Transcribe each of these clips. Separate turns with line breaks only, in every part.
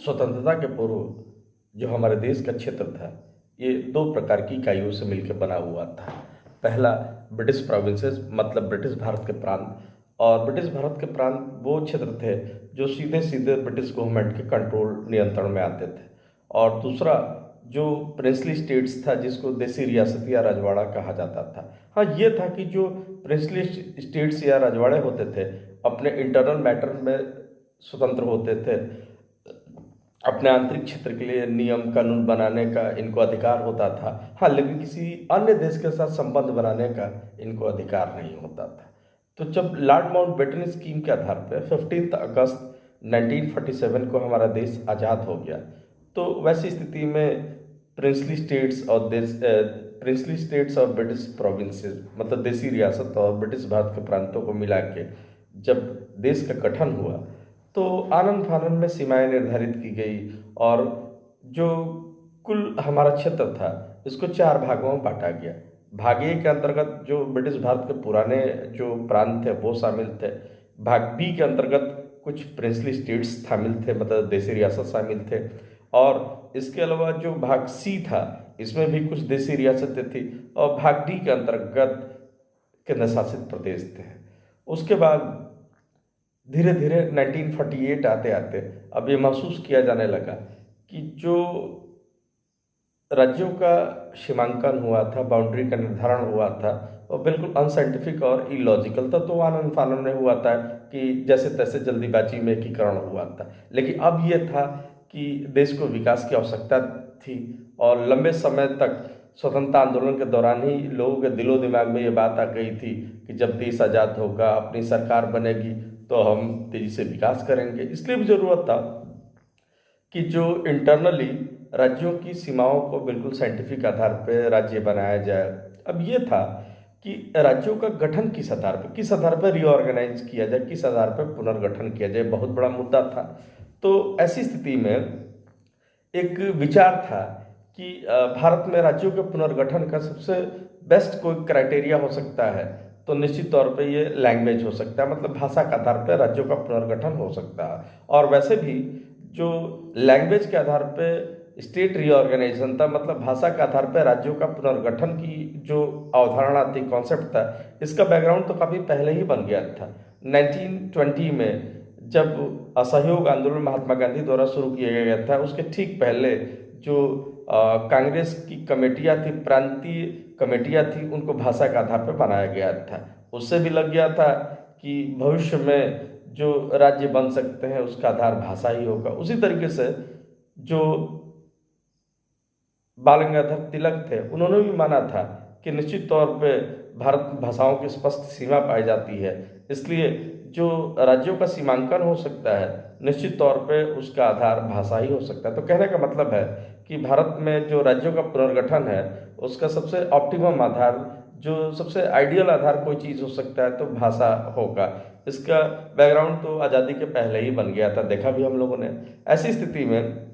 स्वतंत्रता के पूर्व जो हमारे देश का क्षेत्र था, ये दो प्रकार की इकाइयों से मिलकर बना हुआ था। पहला ब्रिटिश प्रोविंसेस, मतलब ब्रिटिश भारत के प्रांत। और ब्रिटिश भारत के प्रांत वो क्षेत्र थे जो सीधे सीधे ब्रिटिश गवर्नमेंट के कंट्रोल नियंत्रण में आते थे। और दूसरा जो प्रिंसली स्टेट्स था, जिसको देसी रियासत या रजवाड़ा कहा जाता था। हाँ, ये था कि जो प्रिंसली स्टेट्स या रजवाड़े होते थे, अपने इंटरनल मैटर में स्वतंत्र होते थे। अपने आंतरिक क्षेत्र के लिए नियम कानून बनाने का इनको अधिकार होता था। हाँ, लेकिन किसी अन्य देश के साथ संबंध बनाने का इनको अधिकार नहीं होता था। तो जब लॉर्ड माउंटबेटन स्कीम के आधार पर 15 अगस्त 1947 को हमारा देश आज़ाद हो गया, तो वैसी स्थिति में प्रिंसली स्टेट्स और ब्रिटिश प्रोविंसेस, मतलब देसी रियासत और ब्रिटिश भारत के प्रांतों को मिला के जब देश का गठन हुआ, तो आनन फानन में सीमाएं निर्धारित की गई। और जो कुल हमारा क्षेत्र था, इसको 4 भागों में बांटा गया। भाग ए के अंतर्गत जो ब्रिटिश भारत के पुराने जो प्रांत थे वो शामिल थे। भाग बी के अंतर्गत कुछ प्रिंसली स्टेट्स शामिल थे, मतलब देसी रियासत शामिल थे। और इसके अलावा जो भाग सी था, इसमें भी कुछ देसी रियासतें थी। और भाग डी के अंतर्गत केंद्र शासित प्रदेश थे। उसके बाद धीरे धीरे 1948 आते आते अब ये महसूस किया जाने लगा कि जो राज्यों का सीमांकन हुआ था, बाउंड्री का निर्धारण हुआ था, वो बिल्कुल अनसाइंटिफिक और इलॉजिकल था। तो आनन फानन में हुआ था कि जैसे तैसे जल्दीबाजी में एकीकरण हुआ था। लेकिन अब ये था कि देश को विकास की आवश्यकता थी। और लंबे समय तक स्वतंत्रता आंदोलन के दौरान ही लोगों के दिलो दिमाग में ये बात आ गई थी कि जब देश आज़ाद होगा, अपनी सरकार बनेगी, तो हम तेजी से विकास करेंगे। इसलिए भी ज़रूरत था कि जो इंटरनली राज्यों की सीमाओं को बिल्कुल साइंटिफिक आधार पर राज्य बनाया जाए। अब ये था कि राज्यों का गठन किस आधार पर रीऑर्गेनाइज किया जाए, किस आधार पर पुनर्गठन किया जाए, बहुत बड़ा मुद्दा था। तो ऐसी स्थिति में एक विचार था कि भारत में राज्यों के पुनर्गठन का सबसे बेस्ट कोई क्राइटेरिया हो सकता है, तो निश्चित तौर पे ये लैंग्वेज हो सकता है, मतलब भाषा के आधार पर राज्यों का पुनर्गठन हो सकता है। और वैसे भी जो लैंग्वेज के आधार पे स्टेट रीऑर्गेनाइजेशन था, मतलब भाषा के आधार पर राज्यों का पुनर्गठन की जो अवधारणा थी, कॉन्सेप्ट था, इसका बैकग्राउंड तो काफ़ी पहले ही बन गया था। 1920 में जब असहयोग आंदोलन महात्मा गांधी द्वारा शुरू किया गया था, उसके ठीक पहले जो कांग्रेस की कमेटियां थी, प्रांतीय कमेटियां थी, उनको भाषा के आधार पर बनाया गया था। उससे भी लग गया था कि भविष्य में जो राज्य बन सकते हैं उसका आधार भाषा ही होगा। उसी तरीके से जो बाल गंगाधर तिलक थे, उन्होंने भी माना था कि निश्चित तौर पे भारत भाषाओं की स्पष्ट सीमा पाई जाती है, इसलिए जो राज्यों का सीमांकन हो सकता है, निश्चित तौर पे उसका आधार भाषा ही हो सकता है। तो कहने का मतलब है कि भारत में जो राज्यों का पुनर्गठन है, उसका सबसे ऑप्टिमम आधार, जो सबसे आइडियल आधार कोई चीज़ हो सकता है तो भाषा होगा। इसका बैकग्राउंड तो आज़ादी के पहले ही बन गया था, देखा भी हम लोगों ने। ऐसी स्थिति में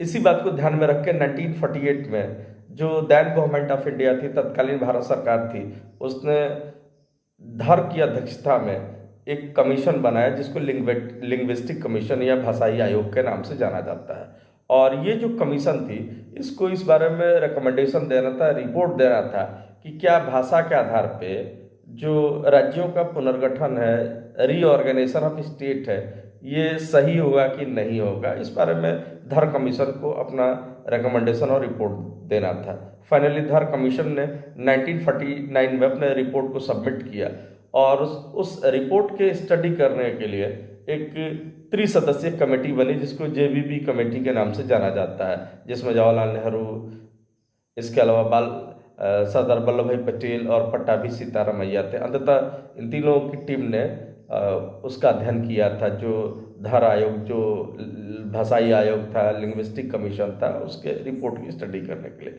इसी बात को ध्यान में रख के 1948 में जो दैन गवर्नमेंट ऑफ इंडिया थी, तत्कालीन भारत सरकार थी, उसने धर की अध्यक्षता में एक कमीशन बनाया जिसको लिंग्विस्टिक कमीशन या भाषाई आयोग के नाम से जाना जाता है। और ये जो कमीशन थी, इसको इस बारे में रिकमेंडेशन देना था, रिपोर्ट देना था कि क्या भाषा के आधार पे जो राज्यों का पुनर्गठन है, रीऑर्गेनाइजेशन ऑफ स्टेट है, ये सही होगा कि नहीं होगा। इस बारे में धर कमीशन को अपना रिकमेंडेशन और रिपोर्ट देना था। फाइनली धर कमीशन ने 1949 में अपने रिपोर्ट को सबमिट किया। और उस रिपोर्ट के स्टडी करने के लिए एक त्रिसदस्यीय कमेटी बनी, जिसको जेबीबी कमेटी के नाम से जाना जाता है, जिसमें जवाहरलाल नेहरू, इसके अलावा सरदार वल्लभ भाई पटेल और पट्टाभी सीतारामैया थे। अंततः इन तीनों की टीम ने उसका अध्ययन किया था। जो धर आयोग, जो भाषाई आयोग था, लिंग्विस्टिक कमीशन था, उसके रिपोर्ट की स्टडी करने के लिए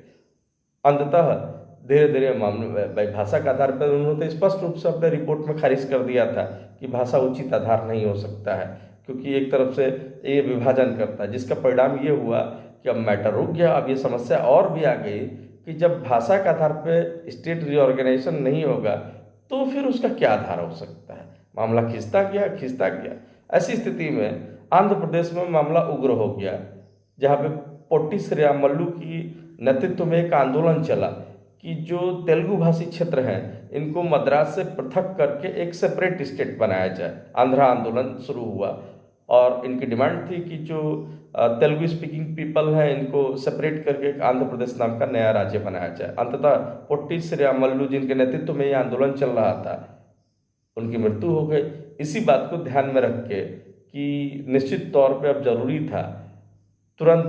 अंततः धीरे धीरे मामले भाई भाषा के आधार पर उन्होंने तो स्पष्ट रूप से अपने रिपोर्ट में खारिज कर दिया था कि भाषा उचित आधार नहीं हो सकता है, क्योंकि एक तरफ से ये विभाजन करता है, जिसका परिणाम ये हुआ कि अब मैटर रुक गया। अब ये समस्या और भी आ गई कि जब भाषा के आधार पर स्टेट रीऑर्गेनाइजेशन नहीं होगा तो फिर उसका क्या आधार हो सकता है। मामला खिंचता गया। ऐसी स्थिति में आंध्र प्रदेश में मामला उग्र हो गया, जहाँ पे पोट्टी श्रीरामल्लू की नेतृत्व में एक आंदोलन चला कि जो तेलुगु भाषी क्षेत्र हैं इनको मद्रास से पृथक करके एक सेपरेट स्टेट बनाया जाए। आंध्रा आंदोलन शुरू हुआ और इनकी डिमांड थी कि जो तेलुगु स्पीकिंग पीपल हैं इनको सेपरेट करके एक आंध्र प्रदेश नाम का नया राज्य बनाया जाए। अंततः पोट्टी श्रीरामल्लू जिनके नेतृत्व में ये आंदोलन चल रहा था, उनकी मृत्यु हो गई। इसी बात को ध्यान में रख के कि निश्चित तौर पे अब जरूरी था तुरंत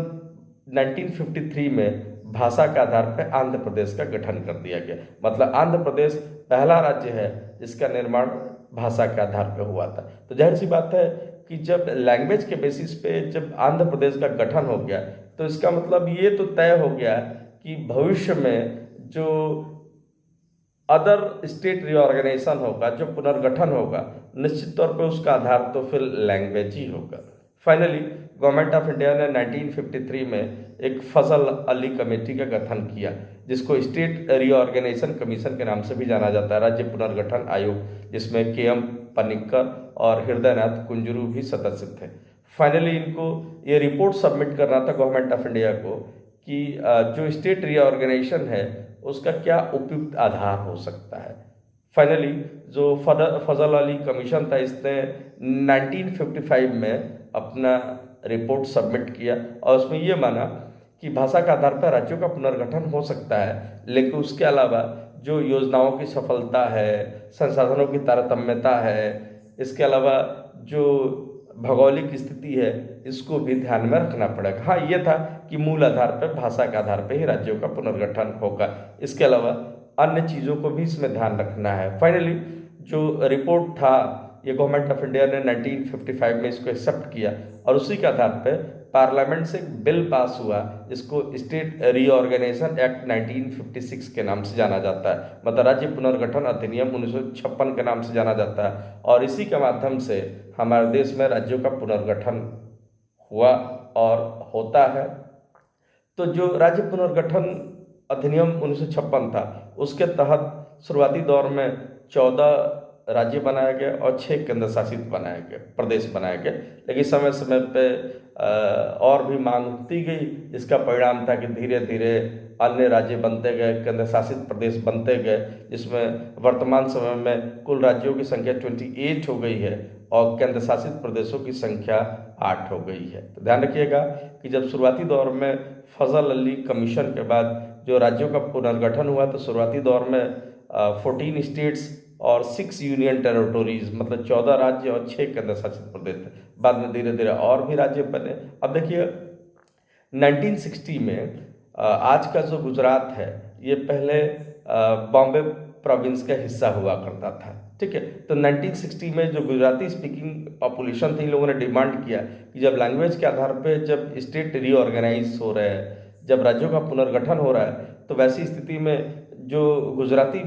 1953 में भाषा के आधार पर आंध्र प्रदेश का गठन कर दिया गया। मतलब आंध्र प्रदेश पहला राज्य है जिसका निर्माण भाषा के आधार पर हुआ था। तो जाहिर सी बात है कि जब लैंग्वेज के बेसिस पे जब आंध्र प्रदेश का गठन हो गया तो इसका मतलब ये तो तय हो गया कि भविष्य में जो अदर स्टेट रिऑर्गेनाइजेशन होगा, जो पुनर्गठन होगा, निश्चित तौर पे उसका आधार तो फिर लैंग्वेज ही होगा। फाइनली गवर्नमेंट ऑफ इंडिया ने 1953 में एक फजल अली कमेटी का गठन किया, जिसको स्टेट रिऑर्गेनाइजेशन कमीशन के नाम से भी जाना जाता है, राज्य पुनर्गठन आयोग, जिसमें के.एम. पनिक्कर और हृदयनाथ कुंजरू भी सदस्य थे। फाइनली इनको ये रिपोर्ट सबमिट करना था गवर्नमेंट ऑफ इंडिया को कि जो स्टेट रिऑर्गेनाइजेशन है उसका क्या उपयुक्त आधार हो सकता है। फाइनली जो फजल अली कमीशन था इसने 1955 में अपना रिपोर्ट सबमिट किया और उसमें ये माना कि भाषा के आधार पर राज्यों का पुनर्गठन हो सकता है, लेकिन उसके अलावा जो योजनाओं की सफलता है, संसाधनों की तारतम्यता है, इसके अलावा जो भौगोलिक स्थिति है, इसको भी ध्यान में रखना पड़ेगा। हाँ, ये था कि मूल आधार पर भाषा के आधार पर ही राज्यों का पुनर्गठन होगा, इसके अलावा अन्य चीज़ों को भी इसमें ध्यान रखना है। फाइनली जो रिपोर्ट था ये गवर्नमेंट ऑफ इंडिया ने 1955 में इसको एक्सेप्ट किया और उसी के आधार पर पार्लियामेंट से एक बिल पास हुआ जिसको स्टेट रीऑर्गेनाइजेशन एक्ट 1956 के नाम से जाना जाता है, मतलब राज्य पुनर्गठन अधिनियम 1956 के नाम से जाना जाता है। और इसी के माध्यम से हमारे देश में राज्यों का पुनर्गठन हुआ और होता है। तो जो राज्य पुनर्गठन अधिनियम 1956 था उसके तहत शुरुआती दौर में 14 राज्य बनाए गए और 6 केंद्र शासित बनाए गए, प्रदेश बनाए गए। लेकिन समय समय पे और भी मांग उठती गई, जिसका परिणाम था कि धीरे धीरे अन्य राज्य बनते गए, केंद्र शासित प्रदेश बनते गए, जिसमें वर्तमान समय में कुल राज्यों की संख्या 28 हो गई है और केंद्र शासित प्रदेशों की संख्या 8 हो गई है। तो ध्यान रखिएगा कि जब शुरुआती दौर में फजल अली कमीशन के बाद जो राज्यों का पुनर्गठन हुआ तो शुरुआती दौर में 14 स्टेट्स और 6 यूनियन टेरिटोरीज, मतलब 14 राज्य और 6 केंद्र शासित प्रदेश थे। बाद में धीरे धीरे और भी राज्य बने। अब देखिए 1960 में आज का जो गुजरात है ये पहले बॉम्बे प्रोविंस का हिस्सा हुआ करता था, ठीक है। तो 1960 में जो गुजराती स्पीकिंग पॉपुलेशन थी, इन लोगों ने डिमांड किया कि जब लैंग्वेज के आधार पे जब स्टेट रीऑर्गेनाइज हो रहे हैं, जब राज्यों का पुनर्गठन हो रहा है, तो वैसी स्थिति में जो गुजराती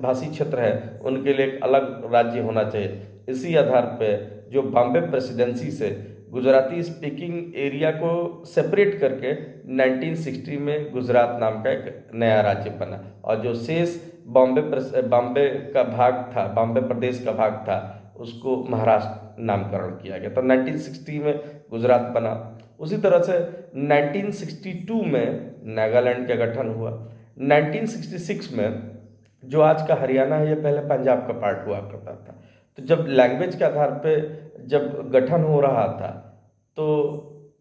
भाषी क्षेत्र है उनके लिए एक अलग राज्य होना चाहिए। इसी आधार पे जो बॉम्बे प्रेसिडेंसी से गुजराती स्पीकिंग एरिया को सेपरेट करके 1960 में गुजरात नाम का एक नया राज्य बना और जो शेष बॉम्बे का भाग था, बॉम्बे प्रदेश का भाग था, उसको महाराष्ट्र नामकरण किया गया। तो 1960 में गुजरात बना। उसी तरह से 1962 में नागालैंड का गठन हुआ। 1966 में जो आज का हरियाणा है ये पहले पंजाब का पार्ट हुआ करता था। तो जब लैंग्वेज के आधार पे जब गठन हो रहा था तो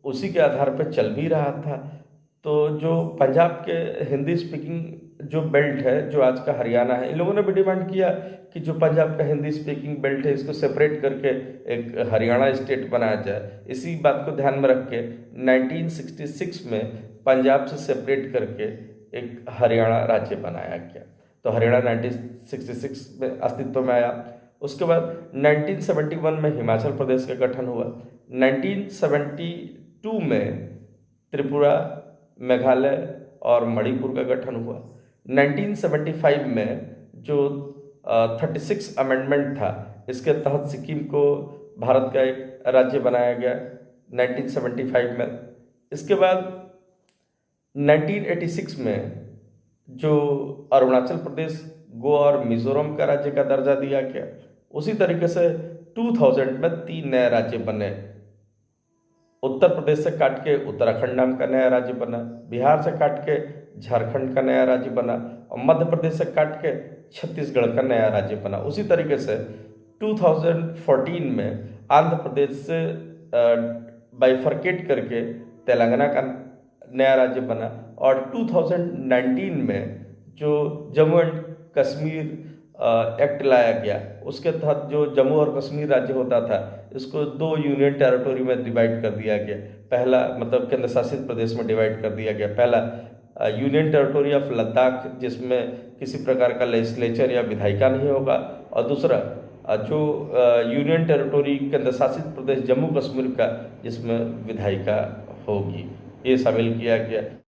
उसी के आधार पे चल भी रहा था। तो जो पंजाब के हिंदी स्पीकिंग जो बेल्ट है, जो आज का हरियाणा है, इन लोगों ने भी डिमांड किया कि जो पंजाब का हिंदी स्पीकिंग बेल्ट है इसको सेपरेट करके एक हरियाणा स्टेट बनाया जाए। इसी बात को ध्यान में रख के 1966 में पंजाब से सेपरेट करके एक हरियाणा राज्य बनाया गया। तो हरियाणा 1966 में अस्तित्व में आया। उसके बाद 1971 में हिमाचल प्रदेश का गठन हुआ। 1972 में त्रिपुरा, मेघालय और मणिपुर का गठन हुआ। 1975 में जो 36 अमेंडमेंट था, इसके तहत सिक्किम को भारत का एक राज्य बनाया गया 1975 में। इसके बाद 1986 में जो अरुणाचल प्रदेश, गोवा और मिजोरम का राज्य का दर्जा दिया गया। उसी तरीके से 2000 में 3 नए राज्य बने, उत्तर प्रदेश से काट के उत्तराखंड नाम का नया राज्य बना, बिहार से काट के झारखंड का नया राज्य बना और मध्य प्रदेश से काट के छत्तीसगढ़ का नया राज्य बना। उसी तरीके से 2014 में आंध्र प्रदेश से बाइफरकेट करके तेलंगाना का नया राज्य बना और 2019 में जो जम्मू एंड कश्मीर एक्ट लाया गया, उसके तहत जो जम्मू और कश्मीर राज्य होता था इसको 2 यूनियन टेरिटोरी में डिवाइड कर दिया गया। पहला मतलब केंद्र शासित प्रदेश में डिवाइड कर दिया गया। पहला यूनियन टेरिटोरी ऑफ लद्दाख, जिसमें किसी प्रकार का लेजिस्लेचर या विधायिका नहीं होगा, और दूसरा जो यूनियन टेरिटोरी केंद्र शासित प्रदेश जम्मू कश्मीर का, जिसमें विधायिका होगी, ये शामिल किया गया।